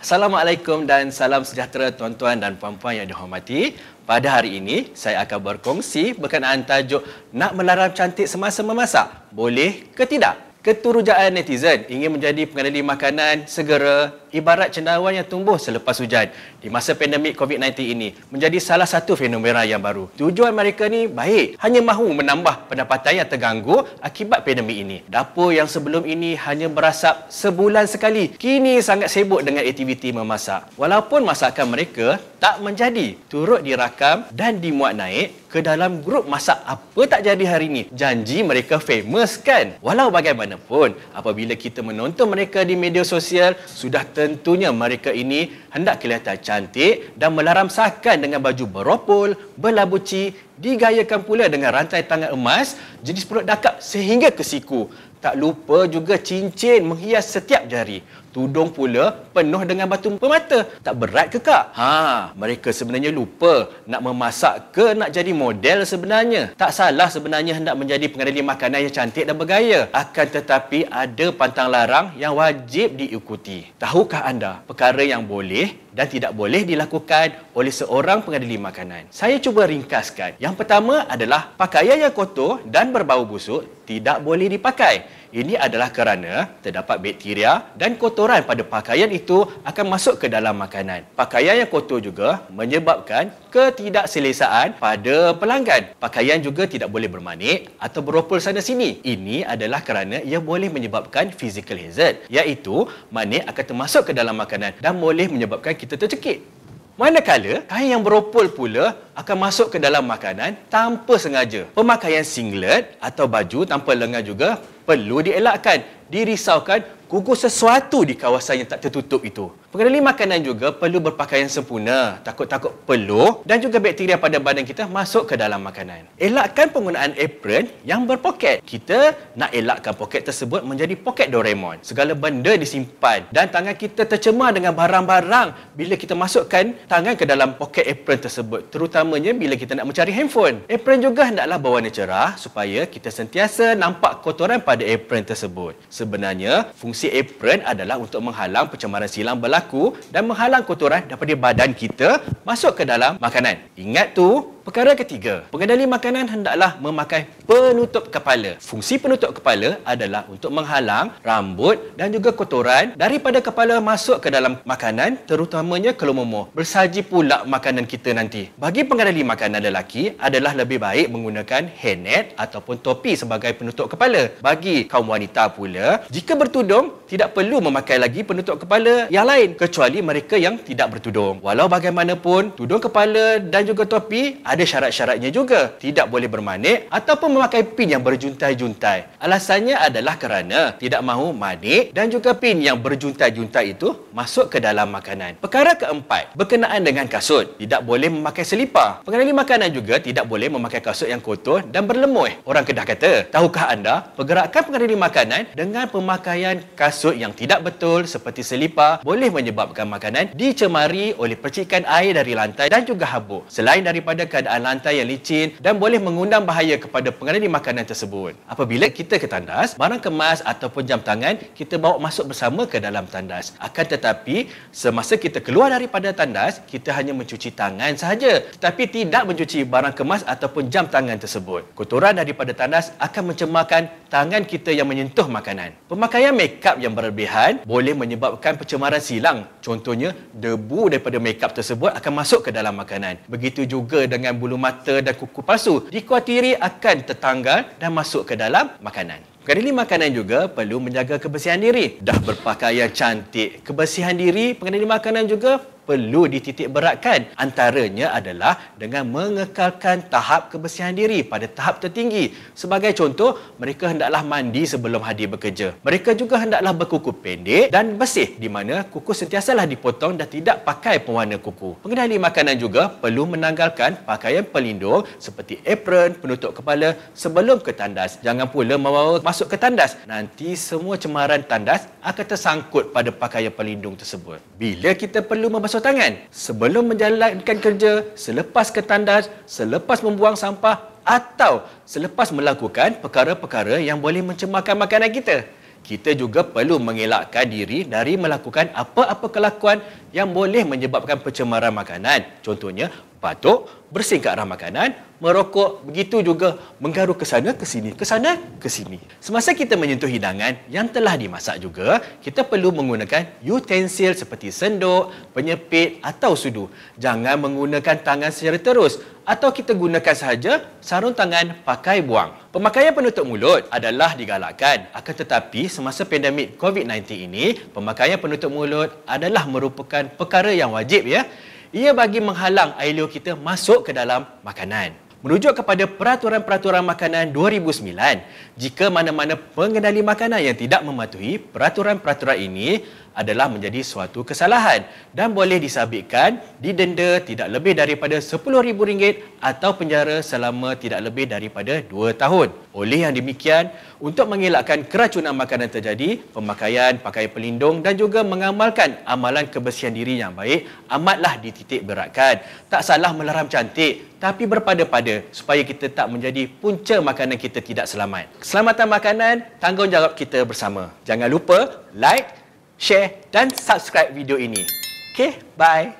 Assalamualaikum dan salam sejahtera tuan-tuan dan puan-puan yang dihormati. Pada hari ini, saya akan berkongsi berkenaan tajuk nak melarang cantik semasa memasak. Boleh ke tidak? Keturujaan netizen ingin menjadi pengendali makanan segera ibarat cendawan yang tumbuh selepas hujan. Di masa pandemik COVID-19 ini menjadi salah satu fenomena yang baru. Tujuan mereka ni baik, hanya mahu menambah pendapatan yang terganggu akibat pandemik ini. Dapur yang sebelum ini hanya berasap sebulan sekali, kini sangat sibuk dengan aktiviti memasak. Walaupun masakan mereka tak menjadi, turut dirakam dan dimuat naik ke dalam grup masak apa tak jadi hari ini. Janji mereka famous kan? Walau bagaimanapun, apabila kita menonton mereka di media sosial, sudah tentunya mereka ini hendak kelihatan cantik dan melaramsakan dengan baju beropol, berlabuci, digayakan pula dengan rantai tangan emas, jenis perut dakap sehingga ke siku. Tak lupa juga cincin menghias setiap jari. Tudung pula penuh dengan batu permata. Tak berat ke kak? Mereka sebenarnya lupa nak memasak ke nak jadi model sebenarnya. Tak salah sebenarnya hendak menjadi pengendali makanan yang cantik dan bergaya. Akan tetapi ada pantang larang yang wajib diikuti. Tahukah anda perkara yang boleh dan tidak boleh dilakukan oleh seorang pengendali makanan? Saya cuba ringkaskan. Yang pertama adalah pakaian yang kotor dan berbau busuk tidak boleh dipakai. Ini adalah kerana terdapat bakteria dan kotoran pada pakaian itu akan masuk ke dalam makanan. Pakaian yang kotor juga menyebabkan ketidakselesaan pada pelanggan. Pakaian juga tidak boleh bermanik atau beropol sana sini. Ini adalah kerana ia boleh menyebabkan physical hazard, iaitu manik akan termasuk ke dalam makanan dan boleh menyebabkan kita tercekik. Manakala kain yang beropol pula akan masuk ke dalam makanan tanpa sengaja. Pemakaian singlet atau baju tanpa lengan juga perlu dielakkan. Dirisaukan gugur sesuatu di kawasan yang tak tertutup itu. Pengendali makanan juga perlu berpakaian sempurna. Takut-takut peluh dan juga bakteria pada badan kita masuk ke dalam makanan. Elakkan penggunaan apron yang berpoket. Kita nak elakkan poket tersebut menjadi poket Doraemon. Segala benda disimpan dan tangan kita tercemar dengan barang-barang bila kita masukkan tangan ke dalam poket apron tersebut. Terutamanya bila kita nak mencari handphone. Apron juga hendaklah berwarna cerah supaya kita sentiasa nampak kotoran pada apron tersebut. Sebenarnya, fungsi apron adalah untuk menghalang pencemaran silang berlaku dan menghalang kotoran daripada badan kita masuk ke dalam makanan. Ingat tu. Perkara ketiga, pengendali makanan hendaklah memakai penutup kepala. Fungsi penutup kepala adalah untuk menghalang rambut dan juga kotoran daripada kepala masuk ke dalam makanan, terutamanya ke lumur. Bersaji pula makanan kita nanti. Bagi pengendali makanan lelaki adalah lebih baik menggunakan hairnet ataupun topi sebagai penutup kepala. Bagi kaum wanita pula, jika bertudung, tidak perlu memakai lagi penutup kepala yang lain kecuali mereka yang tidak bertudung. Walau bagaimanapun, tudung kepala dan juga topi ada syarat-syaratnya juga. Tidak boleh bermanik ataupun memakai pin yang berjuntai-juntai. Alasannya adalah kerana tidak mahu manik dan juga pin yang berjuntai-juntai itu masuk ke dalam makanan. Perkara keempat, berkenaan dengan kasut. Tidak boleh memakai selipar. Pengendali makanan juga tidak boleh memakai kasut yang kotor dan berlemuh. Orang Kedah kata, tahukah anda pergerakan pengendali makanan dengan pemakaian kasut yang tidak betul seperti selipar boleh menyebabkan makanan dicemari oleh percikan air dari lantai dan juga habuk. Selain daripada keadaan lantai yang licin dan boleh mengundang bahaya kepada pengendali makanan tersebut. Apabila kita ke tandas, barang kemas ataupun jam tangan kita bawa masuk bersama ke dalam tandas. Akan tetapi, semasa kita keluar daripada tandas, kita hanya mencuci tangan sahaja, tetapi tidak mencuci barang kemas ataupun jam tangan tersebut. Kotoran daripada tandas akan mencemarkan tangan kita yang menyentuh makanan. Pemakaian makeup yang berlebihan boleh menyebabkan pencemaran silang. Contohnya, debu daripada makeup tersebut akan masuk ke dalam makanan. Begitu juga dengan bulu mata dan kuku palsu, dikhawatiri akan tertanggal dan masuk ke dalam makanan. Pengendali makanan juga perlu menjaga kebersihan diri. Dah berpakaian cantik, kebersihan diri pengendali makanan juga perlu dititik beratkan. Antaranya adalah dengan mengekalkan tahap kebersihan diri pada tahap tertinggi. Sebagai contoh, mereka hendaklah mandi sebelum hadir bekerja. Mereka juga hendaklah berkuku pendek dan bersih, di mana kuku sentiasalah dipotong dan tidak pakai pewarna kuku. Pengendali makanan juga perlu menanggalkan pakaian pelindung seperti apron, penutup kepala sebelum ke tandas. Jangan pula membawa masuk ke tandas. Nanti semua cemaran tandas akan tersangkut pada pakaian pelindung tersebut. Bila kita perlu membasuh tangan? Sebelum menjalankan kerja, selepas ke tandas, selepas membuang sampah atau selepas melakukan perkara-perkara yang boleh mencemarkan makanan kita. Kita juga perlu mengelakkan diri dari melakukan apa-apa kelakuan yang boleh menyebabkan pencemaran makanan. Contohnya, batuk, bersingkat arah makanan, merokok, begitu juga menggaru ke sana, ke sini, ke sana, ke sini. Semasa kita menyentuh hidangan yang telah dimasak juga, kita perlu menggunakan utensil seperti sendok, penyepit atau sudu. Jangan menggunakan tangan secara terus atau kita gunakan sahaja sarung tangan pakai buang. Pemakaian penutup mulut adalah digalakkan. Akan tetapi, semasa pandemik COVID-19 ini, pemakaian penutup mulut adalah merupakan perkara yang wajib ya. Ia bagi menghalang air liur kita masuk ke dalam makanan. Merujuk kepada Peraturan-Peraturan Makanan 2009, jika mana-mana pengendali makanan yang tidak mematuhi peraturan-peraturan ini adalah menjadi suatu kesalahan dan boleh disabitkan, didenda tidak lebih daripada RM10,000 atau penjara selama tidak lebih daripada 2 tahun. Oleh yang demikian, untuk mengelakkan keracunan makanan terjadi, pemakaian pakaian pelindung dan juga mengamalkan amalan kebersihan diri yang baik amatlah dititik beratkan. Tak salah melarang cantik, tapi berpada-pada supaya kita tak menjadi punca makanan kita tidak selamat. Keselamatan makanan, tanggungjawab kita bersama. Jangan lupa like, share dan subscribe video ini. Okay, bye.